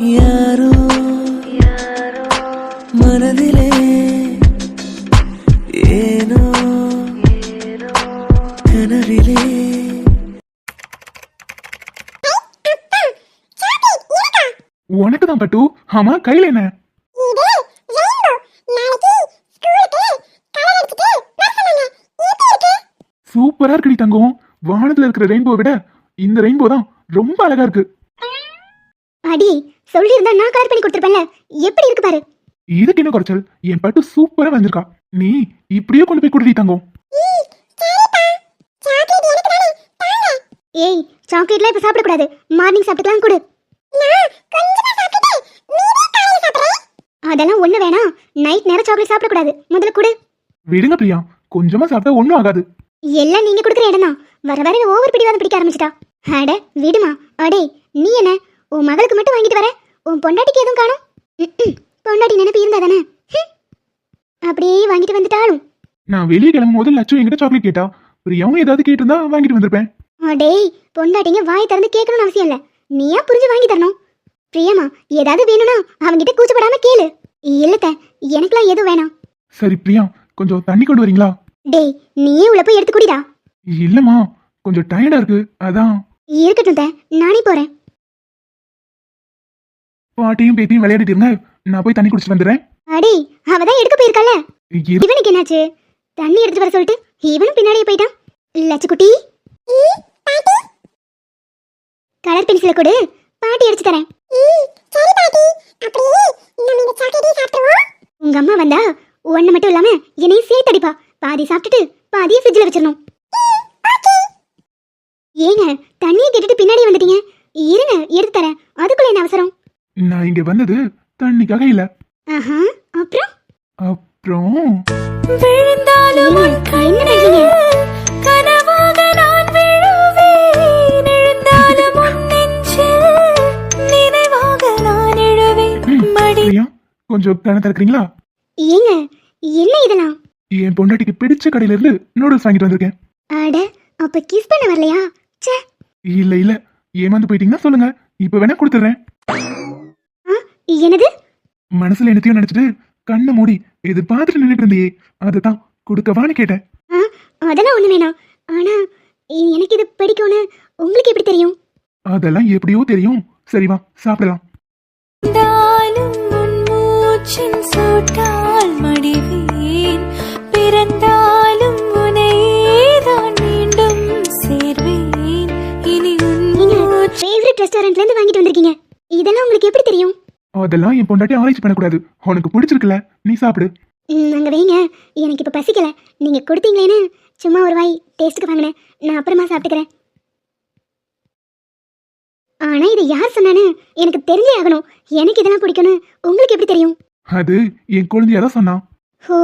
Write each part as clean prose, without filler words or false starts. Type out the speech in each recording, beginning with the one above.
யாரோ மனதிலே ஏனோ கனவிலே. உனக்கு தான் பட்டு. ஆமா, கையில என்ன? சூப்பரா இருக்குடி தங்கம். வானத்துல இருக்கிற ரெயின்போ விட இந்த ரெயின்போ தான் ரொம்ப அழகா இருக்கு. அடி சொல்லிருந்தா நான் கலர் பண்ணி கொடுத்துருப்பேன்ல. எப்படி இருக்கு பாரு. இதுக்கு என்ன குறைச்சல்? என் பட்டு சூப்பரா வந்திருக்கா. நீ இப்படியே கொண்டு போய் கொடுடி தங்கம். ஏய், சாக்லேட்லாம் இப்ப சாப்பிடக்கூடாது. மார்னிங் சாப்பிட்டுக்கலாம் கொடு. அதெல்லாம் ஒண்ணு வேணாம். நைட் நேரம் சாக்லேட் சாப்பிடக்கூடாது. முதல்ல கொடு. விடுங்க பிரியா, கொஞ்சமா சாப்பிட்டா ஒண்ணும் ஆகாது. எல்லாம் நீங்க கொடுக்குற இடம் தான். வர வர ஓவர் பிடிவாதம் பிடிக்க ஆரம்பிச்சிட்டா. அட விடுமா. அடே நீ என்ன உன் மகளுக்கு மட்டும் வாங்கிட்டு வர, உன் பொண்டாட்டிக்கு எதுவும் காணும்? பொண்டாட்டி நினைப்பு இருந்தா தானே அப்படியே வாங்கிட்டு வந்துட்டாலும். நான் வெளியே கிளம்பும் போது லட்சம் என்கிட்ட சாக்லேட் கேட்டா, பிரியாவும் ஏதாவது கேட்டிருந்தா வாங்கிட்டு வந்திருப்பேன். அடே பொண்டாட்டிங்க வாய் திறந்து கேட்கணும்னு அவசியம் இல்ல. நீயா புரிஞ்சு வாங்கி தரணும். பிரியமா ஏதாவது வேணும்னா அவங்கிட்ட கூச்சப்படாம கேளு. இல்லத்த எனக்குலாம் எதுவும் வேணாம். சரி பிரியா, கொஞ்சம் தண்ணி கொண்டு வரீங்களா? டேய் நீயே உள்ள போய் எடுத்து குடிடா. இல்லம்மா, கொஞ்சம் டயர்டா இருக்கு, அதான். இருக்கட்டும், நானே போறேன். பாட்டியும் பேத்தியும் விளையாடிட்டு இருங்க, நான் போய் தண்ணி குடிச்சிட்டு வந்துடுறேன். அடே அவதான் எடுக்க போயிருக்கல. இவனுக்கு என்னாச்சு? தண்ணி எடுத்துட்டு வர சொல்லிட்டு இவனும் பின்னாடியே போயிட்டான். லட்சுக்குட்டி, கலர் பென்சில கொடு, பாட்டி அடிச்சு தரேன். உங்க அம்மா வந்தா ஒண்ணு மட்டும் இல்லாம என்னையும் சேர்த்து அடிப்பா. பாதி சாப்பிட்டுட்டு பாதியை ஃப்ரிட்ஜ்ல வச்சிடணும். ஏங்க தண்ணியை கேட்டுட்டு பின்னாடியே வந்துட்டீங்க. இருங்க எடுத்து தரேன். அதுக்குள்ள என்ன அவசரம்? நான் இங்க வந்தது தண்ணிக்காக இல்ல. ஆஹா, அப்புறம் அப்புறம் விழுந்தாலும் கனவாக நான் விழுவேன், எழுந்தாலும் நினைவாக நான் எழுவேன். பிரியா, கொஞ்சம் கண்ண திறக்கிறீங்களா? ஏங்க என்ன இதெல்லாம்? என் பொண்டாட்டிக்கு பிடிச்ச கடையில இருந்து நூடுல்ஸ் வாங்கிட்டு வந்திருக்கேன். அட அப்ப கிஸ் பண்ண வரலையா? ச்சே. இல்ல இல்ல, ஏமாந்து போயிட்டீங்கன்னா சொல்லுங்க, இப்ப வேணா கொடுத்துறேன். என்னது? மனசுல என்னத்தையும் நினைச்சிட்டு கண்ணை மூடி எதிர்பார்த்துட்டு நின்னுட்டு இருந்தியே, அதுதான் கொடுக்கவான்னு கேட்டேன். அதெல்லாம் ஒண்ணு வேணாம். ஆனா எனக்கு இது பிடிக்கும்னு உங்களுக்கு எப்படி தெரியும்? அதெல்லாம் எப்படியோ தெரியும். சரி வா சாப்பிடலாம். பிறந்தாலும் உனையேதான் மீண்டும் சேர்வேன். இனி ஃபேவரட் ரெஸ்டாரண்ட்ல இருந்து வாங்கிட்டு வந்திருக்கீங்க. இதெல்லாம் உங்களுக்கு எப்படி தெரியும்? அதெல்லாம் என் பொண்டாட்டி ஆராய்ச்சி பண்ணக்கூடாது. உனக்கு பிடிச்சிருக்குல்ல, நீ சாப்பிடு. அங்க வைங்க, எனக்கு இப்ப பசிக்கல. நீங்க கொடுத்தீங்களேன்னு சும்மா ஒரு வாய் டேஸ்ட்டுக்கு வாங்கினேன். நான் அப்புறமா சாப்பிட்டுக்கிறேன். ஆனா இது யார் சொன்னானு எனக்கு தெரிஞ்சே ஆகணும். எனக்கு இதெல்லாம் பிடிக்கும்னு உங்களுக்கு எப்படி தெரியும்? அது என் குழந்தையாதான் சொன்னான். ஓ,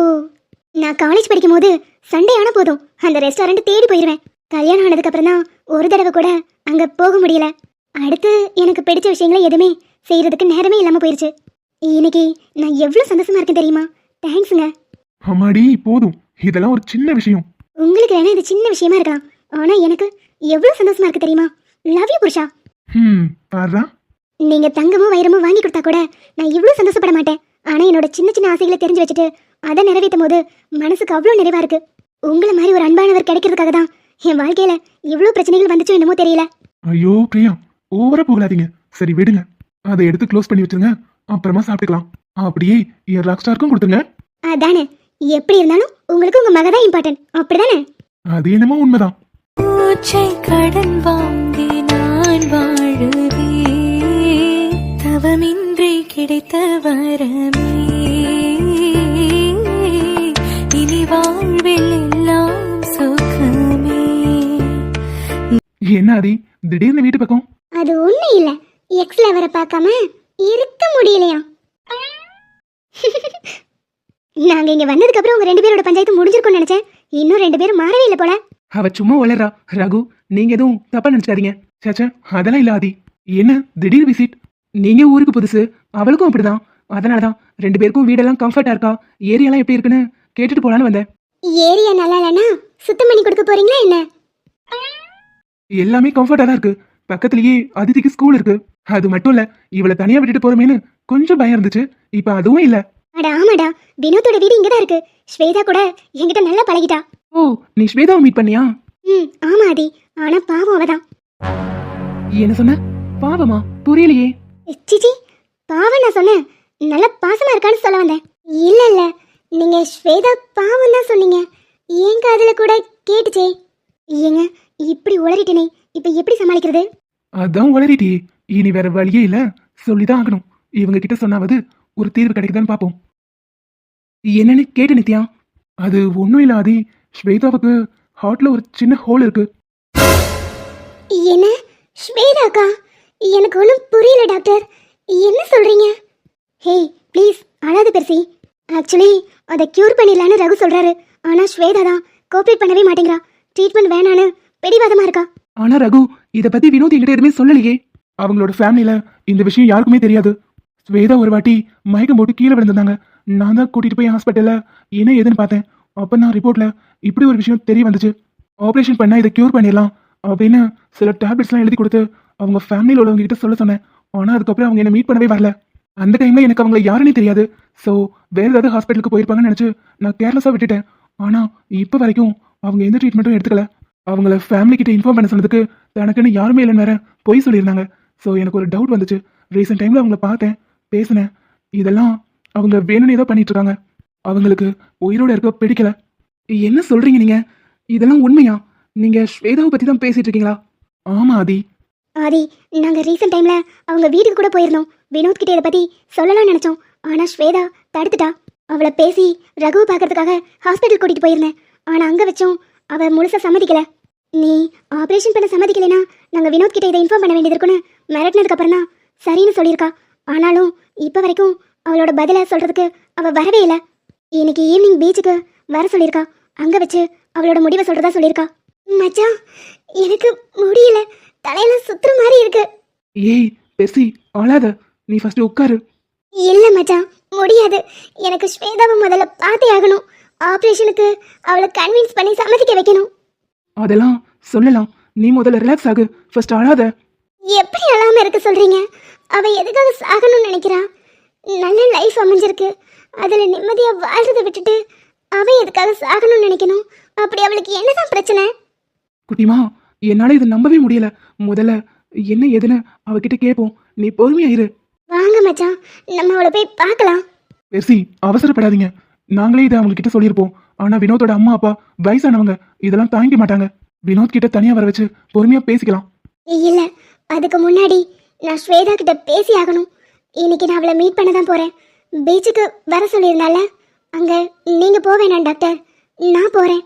நான் காலேஜ் படிக்கும் போது சண்டே ஆன போதும் அந்த ரெஸ்டாரண்ட் தேடி போயிருவேன். கல்யாணம் ஆனதுக்கு அப்புறம் தான் ஒரு தடவை கூட அங்க போக முடியல. அடுத்து எனக்கு பிடிச்ச விஷயங்களை எதுவுமே செய்யறதுக்கு நேரமே இல்லாம போயிருச்சு. இன்னைக்கு நான் எவ்வளவு சந்தோஷமா இருக்கேன் தெரியுமா? தேங்க்ஸுங்க. அம்மாடி போதும், இதெல்லாம் ஒரு சின்ன விஷயம். உங்களுக்கு வேணா இது சின்ன விஷயமா இருக்கலாம். ஆனா எனக்கு எவ்வளவு சந்தோஷமா இருக்கு தெரியுமா? லவ் யூ புருஷா. பாருடா, நீங்க தங்கமும் வைரமும் வாங்கி கொடுத்தா கூட நான் இவ்வளவு சந்தோஷப்பட மாட்டேன். ஆனா என்னோட சின்ன சின்ன ஆசைகளை தெரிஞ்சு வச்சுட்டு அதை நிறைவேற்றும் போது மனசுக்கு அவ்வளவு நிறைவா இருக்கு. உங்களை மாதிரி ஒரு அன்பானவர் கிடைக்கிறதுக்காக தான் என் வாழ்க்கையில இவ்வளவு பிரச்சனைகள் வந்துச்சோ என்னமோ தெரியல. ஐயோ பிரியா, ஓவரா போகலாதீங்க. சரி விடுங்க, அதை எடுத்து க்ளோஸ் பண்ணி வச்சிருங்க, அப்புறமா சாப்பிட்டுக்கலாம். அப்படியே என் ராக் ஸ்டாருக்கும் கொடுத்துருங்க. அதானே, எப்படி இருந்தாலும் உங்களுக்கு உங்க மகதான் இம்பார்ட்டன்ட், அப்படிதானே? அது என்னமோ உண்மைதான். கடன் வாங்கி நான் வாழுவே, தவமின்றி கிடைத்த வரமே, இனி வாழ்வில் எல்லாம் சுகமே. என்ன அதி திடீர்னு வீட்டு பக்கம்? அது ஒண்ணு இல்ல, எக்ஸ் லவரை பார்க்காம இருக்க முடியலையா? நாங்க இங்க வந்ததுக்கு அப்புறம் உங்க ரெண்டு பேரோட பஞ்சாயத்து முடிஞ்சிருக்கும்னு நினைச்சேன். இன்னும் ரெண்டு பேரும் மாறவே இல்லை போல. அவ சும்மா வளர்றா. ரகு, நீங்க எதுவும் தப்பா நினைச்சாதீங்க. சேச்சா, அதெல்லாம் இல்ல ஆதி. என்ன திடீர் விசிட்? நீங்க ஊருக்கு புதுசு, அவளுக்கும் அப்படிதான். அதனாலதான் ரெண்டு பேருக்கும் வீடெல்லாம் கம்ஃபர்ட்டா இருக்கா, ஏரியாலாம் எப்படி இருக்குன்னு கேட்டுட்டு போலான்னு வந்தேன். ஏரியா நல்லா இல்லைன்னா சுத்தம் பண்ணி கொடுக்க போறீங்களா என்ன? எல்லாமே கம்ஃபர்ட்டா தான் இருக்கு. பக்கத்துலயே அதிதிக்கு ஸ்கூல் இருக்கு. அது மட்டும் இல்ல, இவளை தனியா விட்டுட்டு போறமேன்னு கொஞ்சம் பயம் இருந்துச்சு. இப்ப அதுவும் இல்ல. அட ஆமாடா, வினோத்தோட வீடு இங்கதான் இருக்கு. ஸ்வேதா கூட என்கிட்ட நல்லா பழகிட்டா. ஓ, நீ ஸ்வேதாவை மீட் பண்ணியா? ஆமா ஆதி, ஆனா பாவம் அவதான். என்ன சொன்ன? பாவமா? புரியலையே. சிச்சி, பாவம் நான் சொன்னேன், நல்ல பாசமா இருக்கான்னு சொல்ல வந்தேன். இல்ல இல்ல, நீங்க ஸ்வேதா பாவம் தான் சொன்னீங்க. என் காதுல கூட கேட்டுச்சே. ஏங்க இப்படி உளறிட்டேனே, இப்ப எப்படி சமாளிக்கிறது? அதான் உளறிட்டியே, இனி வேற வழியே இல்ல, சொல்லிதான் ஆகணும். இவங்க கிட்ட சொன்னாவது ஒரு தீர்வு கிடைக்குதான்னு பாப்போம். என்னன்னு கேட்டு நித்யா. அது ஒண்ணும் இல்ல ஆதி, ஸ்வேதாவுக்கு ஹார்ட்ல ஒரு சின்ன ஹோல் இருக்கு. என்ன? ஸ்வேதாக்கா? எனக்கு ஒன்றும் புரியல டாக்டர், என்ன சொல்றீங்க? ஹே ப்ளீஸ் அழாத பெருசி. ஆக்சுவலி அதை கியூர் பண்ணிடலான்னு ரகு சொல்றாரு. ஆனா ஸ்வேதா தான் கோஆப்ரேட் பண்ணவே மாட்டேங்கிறா. ட்ரீட்மெண்ட் வேணான்னு பிடிவாதமா இருக்கா. ஆனா ரகு, இத பத்தி வினோத் என்கிட்ட எதுவுமே சொல்லலையே. அவங்களோட ஃபேமிலியில இந்த விஷயம் யாருக்குமே தெரியாது. ஸ்வேதா ஒரு வாட்டி மயக்கம் போட்டு கீழே விழுந்திருந்தாங்க. நான் தான் கூட்டிட்டு போய் ஹாஸ்பிட்டல்ல என்ன ஏதுன்னு பார்த்தேன். அப்ப நான் ரிப்போர்ட்ல இப்படி ஒரு விஷயம் தெரிய வந்துச்சு. ஆபரேஷன் பண்ணா இதை கியூர் பண்ணிடலாம் அப்படின்னு சில டேப்லெட்ஸ்லாம் எழுதி கொடுத்து அவங்க ஃபேமிலியில் உள்ளவங்க கிட்ட சொல்ல சொன்னேன். ஆனா அதுக்கப்புறம் அவங்க என்ன மீட் பண்ணவே வரல. அந்த டைம்ல எனக்கு அவங்களை யாருன்னே தெரியாது. ஸோ வேற ஏதாவது ஹாஸ்பிட்டலுக்கு போயிருப்பாங்கன்னு நினைச்சு நான் கேர்லெஸ்ஸா விட்டுட்டேன். ஆனா இப்போ வரைக்கும் அவங்க எந்த ட்ரீட்மெண்ட்டும் எடுத்துக்கல. அவங்கள ஃபேமிலி கிட்ட இன்ஃபார்ம் பண்ண சொன்னதுக்கு தனக்குன்னு யாருமே இல்லைன்னு வேற பொய் சொல்லியிருந்தாங்க. ஸோ எனக்கு ஒரு டவுட் வந்துச்சு. ரீசெண்ட் டைம்ல அவங்கள பார்த்தேன், பேசினேன். இதெல்லாம் அவங்க வேணும்னே தான் பண்ணிட்டு இருக்காங்க. அவங்களுக்கு உயிரோட இருக்க பிடிக்கல. என்ன சொல்றீங்க நீங்க? இதெல்லாம் உண்மையா? நீங்க ஸ்வேதாவை பத்தி தான் பேசிட்டு இருக்கீங்களா? ஆமா ஆதி. ஆதி, நாங்க ரீசெண்ட் டைம்ல அவங்க வீட்டுக்கு கூட போயிருந்தோம். வினோத் கிட்ட இதை பத்தி சொல்லலாம்னு நினைச்சோம். ஆனா ஸ்வேதா தடுத்துட்டா. அவளை பேசி ரகுவை பார்க்கறதுக்காக ஹாஸ்பிட்டல் கூட்டிட்டு போயிருந்தேன். ஆனா அங்க வச்சும் அவ முழுசா சம்மதிக்கல. நீ ஆபரேஷன் பண்ண சம்மதிக்கலைன்னா நாங்க வினோத் கிட்ட இதை இன்ஃபார்ம் பண்ண வேண்டியது இருக்குன்னு மிரட்டினதுக்கு அப்புறம் தான் சரின்னு சொல்லியிருக்கா. ஆனாலும் இப்ப வரைக்கும் அவளோட பதில சொல்றதுக்கு அவ வரவே இல்லை. இன்னைக்கு ஈவினிங் பீச்சுக்கு வர சொல்லியிருக்கா. அங்க வச்சு அவளோட முடிவை சொல்றதா சொல்லியிருக்கா. மச்சான், எனக்கு முடியல, தலையெல்லாம் சுத்துற மாதிரி இருக்கு. ஏய் பெர்சி, அழாத. நீ ஃபர்ஸ்ட் உட்காரு. இல்ல மச்சான், முடியாது. எனக்கு ஸ்வேதாவை முதல்ல பார்த்தே ஆகணும். ஆபரேஷனுக்கு அவளை கன்வின்ஸ் பண்ணி சம்மதிக்க வைக்கணும். அதெல்லாம் சொல்லலாம். நீ முதல்ல ரிலாக்ஸ் ஆகு. ஃபர்ஸ்ட் அழாத. எப்படி அழாம இருக்க சொல்றீங்க? அவ எதுக்காக சாகணும்னு நினைக்கிறா? நல்ல லைஃப் அமைஞ்சிருக்கு, அதுல நிம்மதியா வாழ்றதை விட்டுட்டு அவ எதுக்காக சாகணும்னு நினைக்கணும்? அப்படி அவளுக்கு என்னதான் பிரச்சனை? குட்டிமா, என்னால இதை நம்பவே முடியல. முதல்ல என்ன ஏதுன்னு அவகிட்ட கேட்போம். நீ பொறுமையா இரு. வாங்க மச்சான், நம்ம அவளை போய் பார்க்கலாம். பெர்சி, அவசரப்படாதீங்க. நாங்களே இதை அவங்க கிட்ட சொல்லியிருப்போம். ஆனா வினோத்தோட அம்மா அப்பா வயசானவங்க, இதெல்லாம் தாங்கிக்க மாட்டாங்க. வினோத் கிட்ட தனியா வர வச்சு பொறுமையா பேசிக்கலாம். இல்ல, அதுக்கு முன்னாடி நான் ஸ்வேதா கிட்ட பேசி ஆகணும். இன்னைக்கு நான் அவளை மீட் பண்ண தான் போறேன். பீச்சுக்கு வர சொல்லியிருந்தால, அங்க நீங்க போக வேணாம் டாக்டர், நான் போறேன்.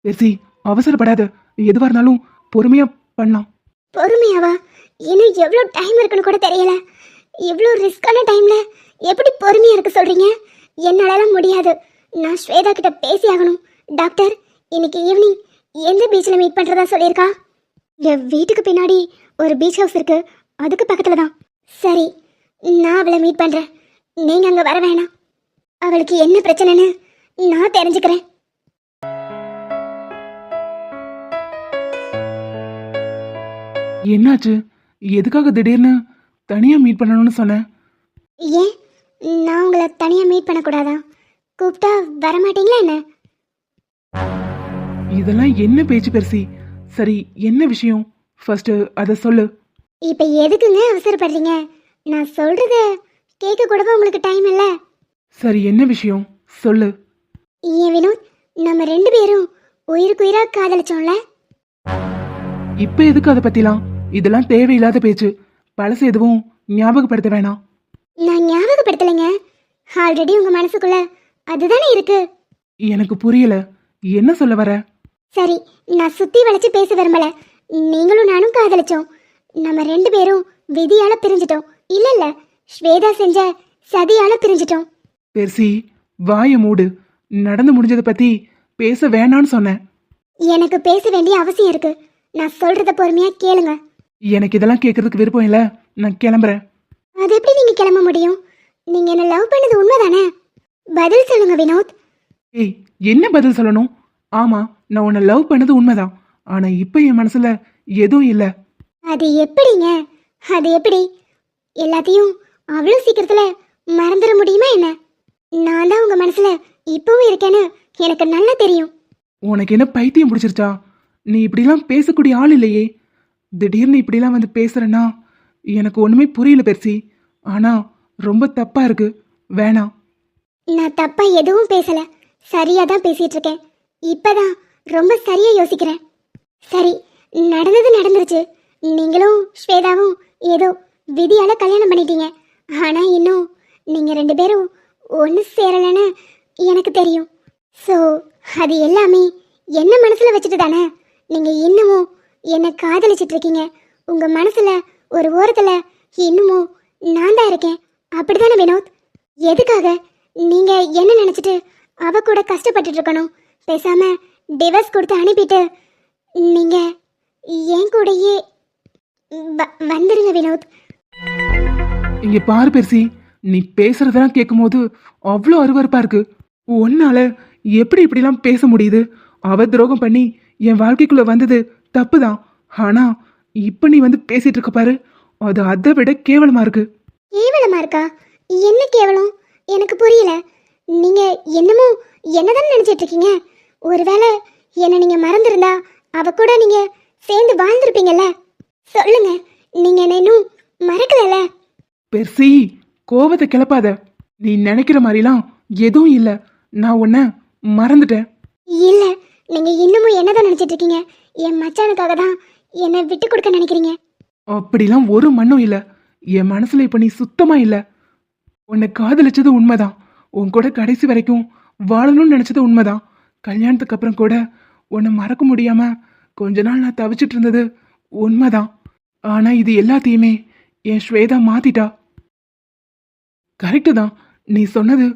பெர்சி, அவசரப்படாத. எதுவா இருந்தாலும் பொறுமையா பண்ணலாம். பொறுமையாவா? இன்னும் எவ்வளோ டைம் இருக்குன்னு கூட தெரியல. இவ்வளோ ரிஸ்கான டைம்ல எப்படி பொறுமையா இருக்க சொல்றீங்க? என்னாலலாம் முடியாது. நான் ஸ்வேதா கிட்ட பேசி ஆகணும். டாக்டர், இன்னைக்கு ஈவினிங் எந்த பீச்சில் மீட் பண்றதா சொல்லியிருக்கா? என் வீட்டுக்கு பின்னாடி ஒரு பீச் ஹவுஸ் இருக்கு, அதுக்கு பக்கத்துல தான். சரி, நான் அவளை மீட் பண்றேன். நீங்க அங்க வர வேணாம். அவளுக்கு என்ன பிரச்சனைன்னு நான் தெரிஞ்சுக்கிறேன். என்னாச்சு? எதுக்காக திடீர்னு தனியா மீட் பண்ணணும்னு சொன்னேன்? ஏன் நான் உங்களை தனியா மீட் பண்ணக்கூடாதா? கூப்பிட்டா வரமாட்டீங்களா என்ன? இதெல்லாம் என்ன பேச்சு பெர்சி? சரி, என்ன விஷயம்? ஃபர்ஸ்ட் அதை சொல்லு. இப்ப எதுக்குங்க அவசரப்படுறீங்க? நான் சொல்றத கேட்க கூடவா உங்களுக்கு டைம் இல்ல? சரி, என்ன விஷயம் சொல்லு. ஏன் வினோத், நம்ம 2 பேரும் உயிருக்கு உயிரா காதலிச்சோம்ல? இப்ப எதுக்கு அதை பத்திலாம்? இதெல்லாம் தேவையில்லாத பேச்சு. பழசு எதுவும் ஞாபகப்படுத்த வேணாம். நான் ஞாபகப்படுத்தலைங்க. ஆல்ரெடி உங்க மனசுக்குள்ள அதுதானே இருக்கு. எனக்கு புரியல, என்ன சொல்ல வர? சரி, நான் சுத்தி வளைச்சு பேச விரும்பல. நீங்களும் நானும் காதலிச்சோம். நம்ம 2 பேரும் விதியால பிரிஞ்சிட்டோம். இல்ல இல்ல, ஸ்வேதா செஞ்ச சதியால பிரிஞ்சிட்டோம். பெர்சி, வாய மூடு. நடந்து முடிஞ்சதை பத்தி பேச வேணான்னு சொன்னேன். எனக்கு பேச வேண்டிய அவசியம் இருக்கு. நான் சொல்றத பொறுமையா கேளுங்க. எனக்கு இதெல்லாம் கேட்கறதுக்கு விருப்பம் இல்ல. நான் கிளம்புறேன். அது எப்படி நீங்க கிளம்ப முடியும்? நீங்க என்ன லவ் பண்ணது உண்மைதானே? பதில் சொல்லுங்க வினோத். ஏய், என்ன பதில் சொல்லணும்? ஆமா, நான் உன்னை லவ் பண்ணது உண்மைதான். ஆனா இப்ப என் மனசுல எதுவும் இல்ல. அது எப்படிங்க? அது எப்படி? எல்லாத்தையும் அவ்வளோ சீக்கிரத்துல மறந்துட முடியுமா என்ன? நான் தான் உங்க மனசுல இப்பவும் இருக்கேன்னு எனக்கு நல்லா தெரியும். உனக்கு என்ன பைத்தியம் பிடிச்சிருச்சா? நீ இப்படிலாம் பேசக்கூடிய ஆள் இல்லையே. திடீர்னு இப்படிலாம் வந்து பேசுறேன்னா எனக்கு ஒண்ணுமே புரியல பெர்சி. ஆனா ரொம்ப தப்பா இருக்கு. வேணாம். நான் தப்பா எதுவும் பேசல, சரியா தான் பேசிட்டு இருக்கேன். இப்பதான் ரொம்ப சரியா யோசிக்கிறேன். சரி, நடந்தது நடந்துருச்சு. நீங்களும் ஸ்வேதாவும் ஏதோ விதியால கல்யாணம் பண்ணிட்டீங்க. ஆனா இன்னும் நீங்க ரெண்டு பேரும் ஒன்று சேரலன்னு எனக்கு தெரியும். ஸோ அது எல்லாமே என்ன மனசுல வச்சுட்டு தானே நீங்க இன்னமும் என்னை காதலிச்சிட்டு இருக்கீங்க. உங்க மனசுல ஒரு ஓரத்துல இன்னமும் நான் தான் இருக்கேன். அப்படிதானே வினோத்? எதுக்காக நீங்க என்ன நினைச்சிட்டு அவ கூட கஷ்டப்பட்டுட்டு இருக்கணும்? பேசாம டிவோர்ஸ் கொடுத்து அனுப்பிட்டு நீங்க என் கூடயே வந்துருங்க வினோத். இங்க பாரு பெர்சி, நீ பேசுறதெல்லாம் கேட்கும்போது அவ்வளோ அருவருப்பா இருக்கு. உன்னால எப்படி இப்படிலாம் பேச முடியுது? அவ துரோகம் பண்ணி என் வாழ்க்கைக்குள்ள வந்தது தப்பு தான். ஆனா இப்ப நீ வந்து பேசிட்டு இருக்க பாரு, அது அதை விட கேவலமா இருக்கு. கேவலமா இருக்கா? என்ன கேவலம்? எனக்கு புரியல. நீங்க என்னமோ என்னதான் நினைச்சிட்டு இருக்கீங்க? ஒருவேளை என்ன நீங்க மறந்துருந்தா அவ கூட நீங்க சேர்ந்து வாழ்ந்திருப்பீங்கல்ல. சொல்லுங்க, நீங்க என்ன இன்னும் மறக்கலல? பெர்சி, கோவத்தை கிளப்பாத. நீ நினைக்கிற மாதிரிலாம் எதுவும் இல்ல. நான் உன்னை மறந்துட்டேன். இல்ல, நீங்க இன்னமும் என்னதான் நினைச்சிட்டு இருக்கீங்க? என் மச்சானுக்காக தான் என்னை விட்டு கொடுக்க நினைக்கிறீங்க. அப்படிலாம் ஒரு மண்ணும் இல்ல. என் மனசுல இப்ப நீ சுத்தமா இல்ல. உன்னை காதலிச்சது உண்மைதான். உன் கூட கடைசி வரைக்கும் வாழணும்னு நினைச்சது உண்மைதான். கல்யாணத்துக்கு அப்புறம் கூட உன்னை மறக்க முடியாம கொஞ்ச நாள் நான் தவிச்சிட்டு இருந்தது உண்மைதான். ஆனா இது எல்லாத்தையுமே என் ஸ்வேதா மாத்திட்டா. கரெக்டு தான், நீ சொன்னது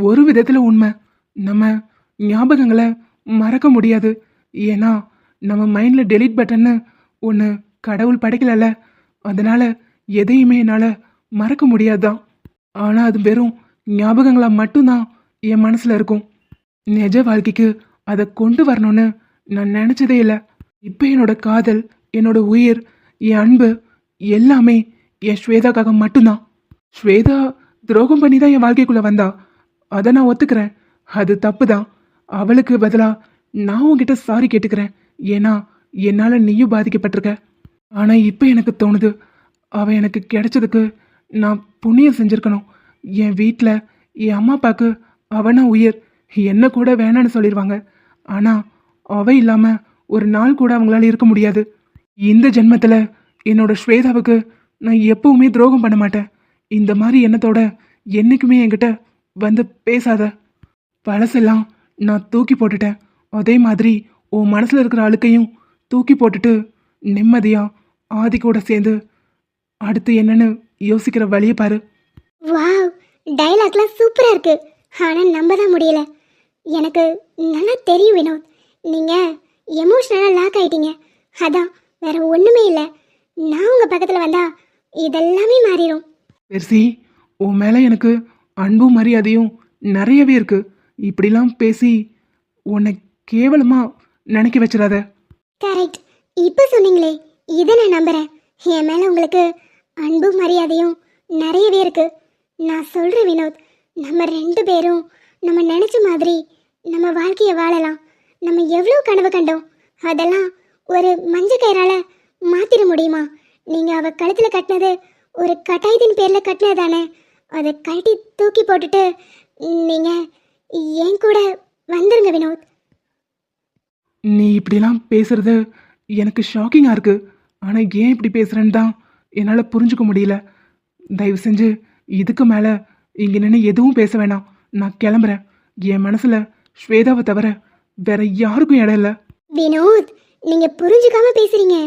ஒரு விதத்துல உண்மை. நம்ம ஞாபகங்களை மறக்க முடியாது. ஏன்னா நம்ம மைண்ட்ல டெலீட் பட்டன்னு ஒன்று கடவுள் படைக்கலல்ல. அதனால எதையுமே என்னால் மறக்க முடியாதுதான். ஆனால் அது வெறும் ஞாபகங்களாக மட்டும்தான் என் மனசில் இருக்கும். நிஜ வாழ்க்கைக்கு அதை கொண்டு வரணும்னு நான் நினச்சதே இல்லை. இப்போ என்னோட காதல், என்னோட உயிர், என் அன்பு எல்லாமே என் ஸ்வேதாக்காக மட்டும்தான். ஸ்வேதா துரோகம் பண்ணி தான் என் வாழ்க்கைக்குள்ளே வந்தா. அதை நான் ஒத்துக்கிறேன். அது தப்பு தான். அவளுக்கு பதிலாக நான் உன்கிட்ட சாரி கேட்டுக்கிறேன். ஏன்னா என்னால் நீயும் பாதிக்கப்பட்டிருக்க. ஆனால் இப்போ எனக்கு தோணுது, அவள் எனக்கு கிடைச்சதுக்கு நான் புண்ணியம் செஞ்சுருக்கணும். என் வீட்டில் என் அம்மா அப்பாவுக்கு அவனா உயிர். என்ன கூட வேணான்னு சொல்லிடுவாங்க. ஆனால் அவ இல்லாமல் ஒரு நாள் கூட அவங்களால இருக்க முடியாது. இந்த ஜென்மத்தில் என்னோட ஸ்வேதாவுக்கு நான் எப்பவுமே துரோகம் பண்ண மாட்டேன். இந்த மாதிரி எண்ணத்தோட என்றைக்குமே என்கிட்ட வந்து பேசாத. பழசெல்லாம் நான் தூக்கி போட்டுட்டேன். அதே மாதிரி உன் மனசில் இருக்கிற அழுக்கையும் தூக்கி போட்டுட்டு நிம்மதியா ஆதி கூட சேர்ந்து அடுத்து என்னன்னு யோசிக்கிற வழியை பாரு. வாவ், டைலாக்லாம் சூப்பராக இருக்கு. ஆனால் நம்ப தான் முடியல. எனக்கு நல்லா தெரியும் வினோத், நீங்கள் எமோஷ்னலாக லாக் ஆயிட்டீங்க. அதான், வேற ஒன்றுமே இல்லை. நான் உங்கள் பக்கத்தில் வந்தா இதெல்லாமே மாறிடும். பெர்சி, உன் மேலே எனக்கு அன்பும் மரியாதையும் நிறையவே இருக்கு. இப்படிலாம் பேசி உன்னை கேவலமாக நினைக்க வச்சிடாத. கரெக்ட், இப்போ சொன்னீங்களே, இதை நான் நம்புகிறேன். என் மேலே உங்களுக்கு அன்பு மரியாதையும் நிறையவே இருக்கு. நான் சொல்கிறேன் வினோத், நம்ம ரெண்டு பேரும் நம்ம நினச்ச மாதிரி நம்ம வாழ்க்கையை வாழலாம். நம்ம எவ்வளோ கனவு கண்டோம், அதெல்லாம் ஒரு மஞ்சள் கயிறால மாற்றிட முடியுமா? நீங்கள் அவள் கழுத்தில் கட்டினது ஒரு கட்டாயத்தின் பேரில் கட்டினது தானே. அதை கழட்டி தூக்கி போட்டுட்டு நீங்கள் என் கூட வந்துருங்க வினோத். நீ இப்படிலாம் பேசுறது எனக்கு ஷாக்கிங்காக இருக்கு. ஆனால் ஏன் இப்படி பேசுகிறேன்னு தான் என்னால் புரிஞ்சுக்க முடியல. தயவு செஞ்சு இதுக்கு மேலே இங்கே நின்று எதுவும் பேச வேணாம். நான் கிளம்புறேன். என் மனசில் ஸ்வேதாவை தவிர வேற யாருக்கும் இடம் இல்லை. வினோத், நீங்க புரிஞ்சுக்காம பேசுறீங்க.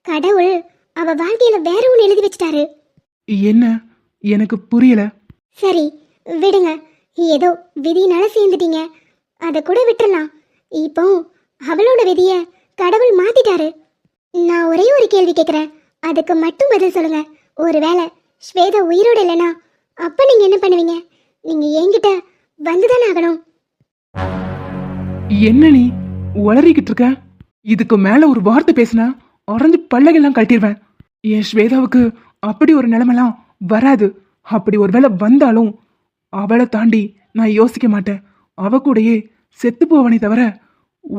கடவுள் அவ வாழ்க்கையில வேற ஒன்று எழுதி வச்சிட்டாரு. என்ன? எனக்கு புரியல. சரி விடுங்க, ஏதோ விதினால சேர்ந்துட்டீங்க, அதை கூட விட்டுறலாம். இப்போ அவளோட விதிய கடவுள் மாத்திட்டாரு. நான் ஒரே ஒரு கேள்வி கேட்குறேன், அதுக்கு மட்டும் பதில் சொல்லுங்க. ஒருவேளை ஸ்வேதா உயிரோட இல்லைனா அப்ப நீங்க என்ன பண்ணுவீங்க? நீங்க என்கிட்ட வந்துதானே ஆகணும். என்ன நீ உளறிக்கிட்டு இருக்க? இதுக்கு மேல ஒரு வார்த்தை பேசினா உறைஞ்சு பல்லகெல்லாம் கட்டிடுவேன். என் ஸ்வேதாவுக்கு அப்படி ஒரு நிலைமெல்லாம் வராது. அப்படி ஒருவேளை வந்தாலும் அவளை தாண்டி நான் யோசிக்க மாட்டேன். அவ கூடயே செத்து போவனே தவிர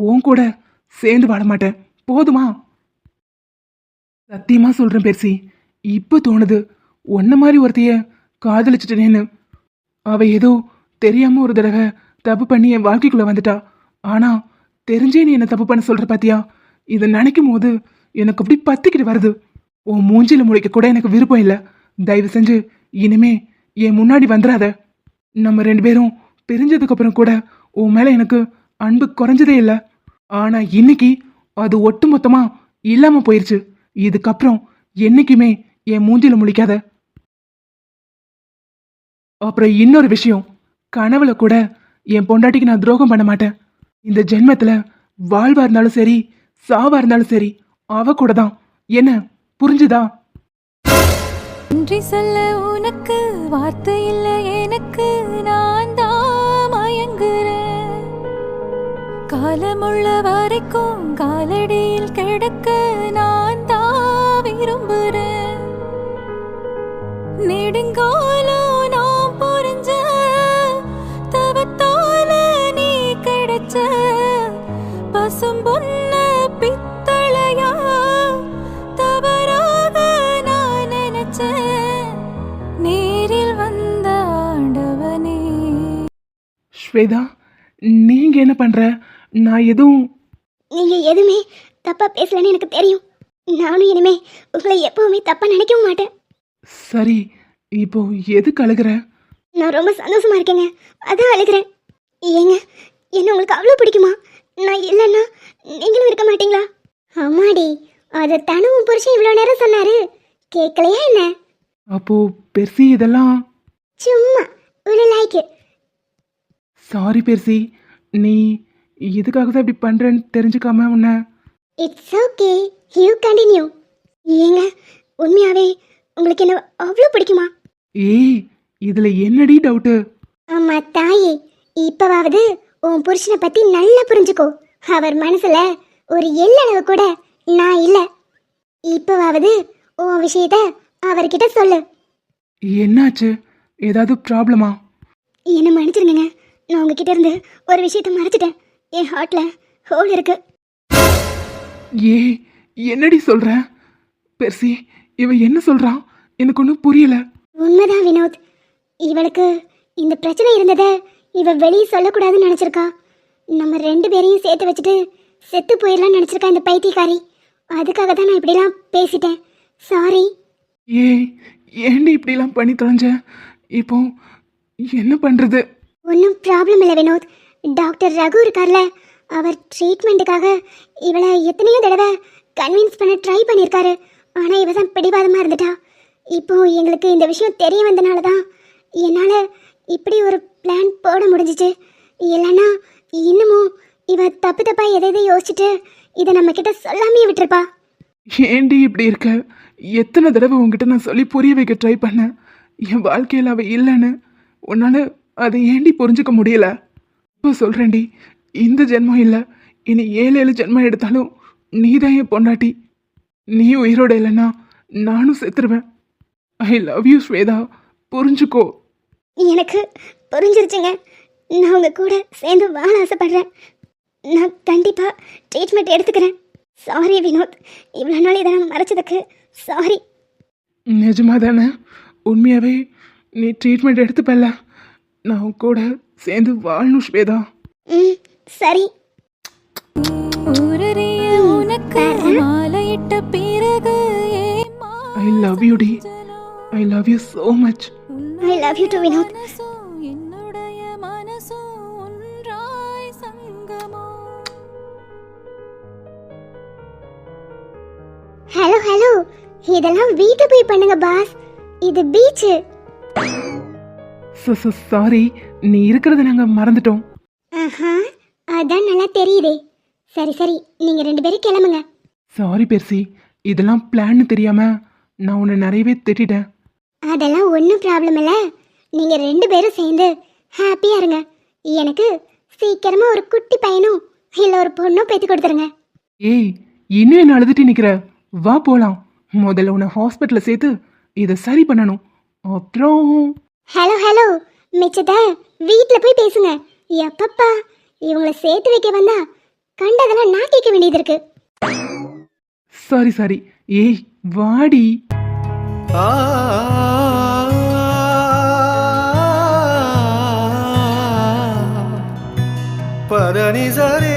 உன் கூட சேர்ந்து வாழ மாட்டேன். போதுமா? சத்தியமா சொல்றேன் பெர்சி, இப்ப தோணுது உன்ன மாதிரி ஒருத்தைய காதலிச்சிட்டேன்னு. அவ ஏதோ தெரியாம ஒரு தடவை தப்பு பண்ணி என் வாழ்க்கைக்குள்ள வந்துட்டா. ஆனா தெரிஞ்சே நீ என்ன தப்பு பண்ண சொல்ற பாத்தியா? இதை நினைக்கும் போது எனக்கு அப்படி பத்திக்கிட்டு வருது. உன் மூஞ்சில முழிக்க கூட எனக்கு விருப்பம் இல்லை. தயவு செஞ்சு இனிமே என் முன்னாடி வந்துடாத. நம்ம 2 பேரும் பிரிஞ்சதுக்கு அப்புறம் கூட உன் மேல எனக்கு அன்பு குறைஞ்சதே இல்லை. ஆனா இன்னைக்கு அது ஒட்டு மொத்தமா இல்லாம போயிருச்சு. இதுக்கப்புறம் என்னைக்குமே என் மூஞ்சில முழிக்காத. அப்புறம் இன்னொரு விஷயம், கனவுல கூட என் பொண்டாட்டிக்கு நான் துரோகம் பண்ண மாட்டேன். இந்த ஜென்மத்துல வாழ்வா இருந்தாலும் சரி, சாவா இருந்தாலும் சரி, அவ கூட தான். என்ன புரிஞ்சுதா? நன்றி சொல்ல உனக்கு வார்த்தை இல்லை எனக்கு, நான் தான் மயங்குறேன். காலமுள்ள வரைக்கும் காலடியில் கிடக்க நான் தான் விரும்புறேன். நெடுங்காலம் நான் புரிஞ்ச தவத்தால நீ கிடைச்ச பசும்பொன்ன பித்தளையா தவறாக நான் நினைச்சேன். நேரில் வந்த ஆண்டவனே. ஸ்வேதா, நீங்க என்ன பண்ற? நான் எதுவும் நீங்க எதுவுமே தப்பா பேசலன்னு எனக்கு தெரியும். நானும் இனிமே உங்களை எப்பவுமே தப்பா நினைக்கவும் மாட்டேன். சரி, இப்போ எதுக்கு அழுகுற? நான் ரொம்ப சந்தோஷமா இருக்கேங்க, அதான் அழுகிறேன். ஏங்க, என்ன உங்களுக்கு அவ்வளோ பிடிக்குமா? நான் இல்லைன்னா நீங்களும் இருக்க மாட்டீங்களா? அம்மாடி, அதை தனுவும் புருஷன் இவ்வளோ நேரம் சொன்னாரு, கேட்கலையா என்ன? அப்போ பெர்சி இதெல்லாம் சும்மா ஒரு லைக்கு. சாரி பெர்சி, நீ இதுக்காக தான் இப்படி பண்றேன்னு தெரிஞ்சுக்காம உன்னை. It's okay, you continue. ஏங்க, உண்மையாவே உங்களுக்கு என்ன அவ்வளோ பிடிக்குமா? ஏய், இதுல என்னடி டவுட்டு? அம்மா தாயே, இப்பவாவது உன் புருஷனை பத்தி நல்லா புரிஞ்சுக்கோ. அவர் மனசுல ஒரு எள்ளளவு கூட நான் இல்ல. இப்பவாவது உன் விஷயத்த அவர்கிட்ட சொல்லு. என்னாச்சு? ஏதாவது ப்ராப்ளமா? என்ன மன்னிச்சிருங்க, நான் உங்ககிட்ட இருந்து ஒரு விஷயத்த மறைச்சிட்டேன். என் ஹார்ட்ல ஹோல் இருக்கு. ஏய், என்னடி சொல்ற? பெர்சி, இவ என்ன சொல்றான்? எனக்கு ஒன்றும் புரியல. உண்மைதான் வினோத், இவளுக்கு இந்த பிரச்சனை இருந்ததை இவ வெளியே சொல்லக்கூடாதுன்னு நினைச்சிருக்கா. நம்ம 2 பேரையும் சேர்த்து வச்சுட்டு செத்து போயிடலாம்னு நினைச்சிருக்கா இந்த பைத்தியக்காரி. அதுக்காக தான் நான் இப்படிலாம் பேசிட்டேன். சாரி. ஏய், ஏண்டி இப்படிலாம் பண்ணி தொலைஞ்ச? இப்போ என்ன பண்றது? ஒன்றும் ப்ராப்ளம் இல்லை வினோத். டாக்டர் ரகு இருக்கார்ல, அவர் ட்ரீட்மெண்ட்டுக்காக இவளை எத்தனையோ தடவை கன்வின்ஸ் பண்ண ட்ரை பண்ணியிருக்காரு. ஆனால் இவ தான் பிடிவாதமாக இருந்துட்டா. இப்போ எங்களுக்கு இந்த விஷயம் தெரிய வந்தனால தான் என்னால் இப்படி ஒரு பிளான் போட முடிஞ்சிச்சு. இல்லைன்னா இன்னமும் இவ தப்பு தப்பாக எதை யோசிச்சுட்டு இதை நம்மக்கிட்ட சொல்லாமே விட்டுருப்பா. ஏண்டி இப்படி இருக்க? எத்தனை தடவை உங்ககிட்ட நான் சொல்லி புரிய வைக்க ட்ரை பண்ணேன். என் வாழ்க்கையில் அவ இல்லைன்னு. உன்னால அதை ஏண்டி புரிஞ்சுக்க முடியல? இப்போ சொல்கிறேன்டி, இந்த ஜென்மம் இல்லை, இனி 7 ஜென்மம் எடுத்தாலும் நீ தான் என் பொண்டாட்டி. நீ உயிரோட இல்லைன்னா நானும் செத்துருவேன். ஐ லவ் யூ ஸ்வேதா, புரிஞ்சுக்கோ. எனக்கு புரிஞ்சிருச்சுங்க. நான் உங்கள் கூட சேர்ந்து வாழ ஆசைப்படுறேன். நான் கண்டிப்பாக ட்ரீட்மெண்ட் எடுத்துக்கிறேன். சாரி வினோத், இவ்வளோ நாள் இதை நான் மறைச்சதுக்கு சாரி. நிஜமா தானே? உண்மையாகவே நீ ட்ரீட்மெண்ட் எடுத்துப்பல்ல? நான் உன் கூட சேர்ந்து வாழணும் ஸ்வேதா. ம், சரி. ஊரறிய உனக்கு மாலையிட்ட பிறகு ஐ லவ் யூ டி. I love you so much. I love you too Vinod. என்னுடைய மனசும் ஒன்றாய் சங்கமோ. ஹலோ ஹலோ, இதெல்லாம் வீட்டு போய் பண்ணுங்க பாஸ், இது பீச்சு. சாரி, நீ இருக்கிறத நாங்கள் மறந்துட்டோம். ஆஹா, அதான் நல்லா தெரியுதே. சரி சரி, நீங்கள் 2 பேரும் கிளம்புங்க. சாரி பெர்சி, இதெல்லாம் பிளான்னு தெரியாம நான் உன்னை நிறையவே திட்டிட்டேன். அதெல்லாம் ஒன்றும் ப்ராப்ளம் இல்லை. நீங்கள் 2 பேரும் சேர்ந்து ஹாப்பியாக இருங்க. எனக்கு சீக்கிரமாக ஒரு குட்டி பையனும் இல்லை ஒரு பொண்ணும் பேத்து கொடுத்துருங்க. ஏய், இன்னும் என்ன அழுதுட்டு நிற்கிற? வா போலாம். முதல்ல உன்னை ஹாஸ்பிட்டலில் சேர்த்து இதை சரி பண்ணணும். அப்புறம் ஹலோ ஹலோ, மிச்சத்தை வீட்ல போய் பேசுங்க. எப்பப்பா இவங்களை சேர்த்து வைக்க வந்தா கண்டதெல்லாம் நான் கேட்க வேண்டியது இருக்கு. சரி சரி, ஏய் வாடி. ஆ பதனி சரி